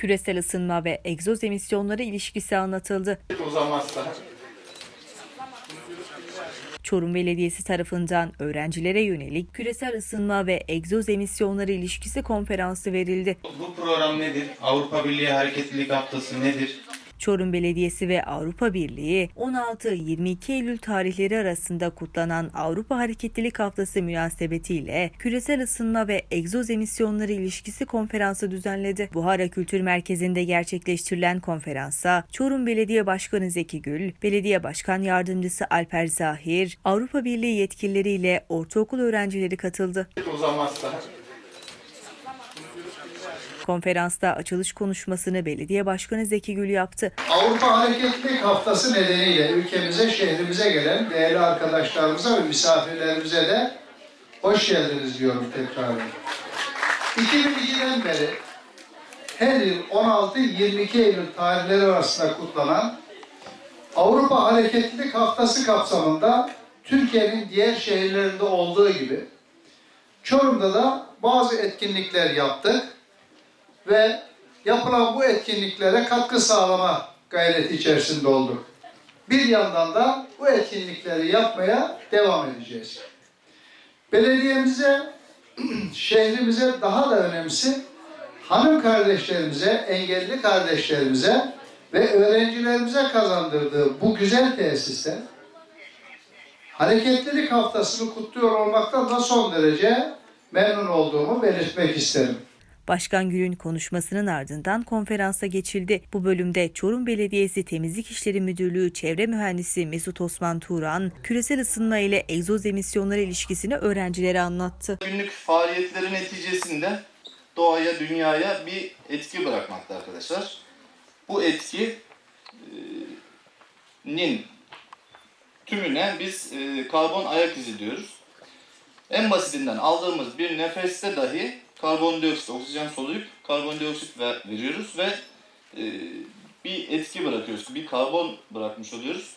Küresel ısınma ve egzoz emisyonları ilişkisi anlatıldı. Uzamazsa. Çorum Belediyesi tarafından öğrencilere yönelik küresel ısınma ve egzoz emisyonları ilişkisi konferansı verildi. Bu program nedir? Avrupa Birliği Hareketlilik Haftası nedir? Çorum Belediyesi ve Avrupa Birliği 16-22 Eylül tarihleri arasında kutlanan Avrupa Hareketlilik Haftası münasebetiyle küresel ısınma ve egzoz emisyonları ilişkisi konferansı düzenledi. Buhara Kültür Merkezi'nde gerçekleştirilen konferansa Çorum Belediye Başkanı Zeki Gül, Belediye Başkan Yardımcısı Alper Zahir, Avrupa Birliği yetkilileriyle ortaokul öğrencileri katıldı. Uzamazsa. Konferansta açılış konuşmasını Belediye Başkanı Zeki Gül yaptı. Avrupa Hareketlilik Haftası nedeniyle ülkemize, şehrimize gelen değerli arkadaşlarımıza ve misafirlerimize de hoş geldiniz diyorum tekrar. 2002'den beri her yıl 16-22 Eylül tarihleri arasında kutlanan Avrupa Hareketlilik Haftası kapsamında Türkiye'nin diğer şehirlerinde olduğu gibi Çorum'da da bazı etkinlikler yaptık ve yapılan bu etkinliklere katkı sağlama gayreti içerisinde olduk. Bir yandan da bu etkinlikleri yapmaya devam edeceğiz. Belediyemize, şehrimize daha da önemlisi hanım kardeşlerimize, engelli kardeşlerimize ve öğrencilerimize kazandırdığı bu güzel tesiste Hareketlilik Haftası'nı kutluyor olmaktan da son derece memnun olduğumu belirtmek isterim. Başkan Gül'ün konuşmasının ardından konferansa geçildi. Bu bölümde Çorum Belediyesi Temizlik İşleri Müdürlüğü Çevre Mühendisi Mesut Osman Turan, küresel ısınma ile egzoz emisyonları ilişkisini öğrencilere anlattı. Günlük faaliyetleri neticesinde doğaya, dünyaya bir etki bırakmakta arkadaşlar. Bu etkinin tümüne biz karbon ayak izi diyoruz. En basitinden aldığımız bir nefeste dahi karbondioksit, oksijen soluyup karbondioksit veriyoruz ve bir etki bırakıyoruz, bir karbon bırakmış oluyoruz.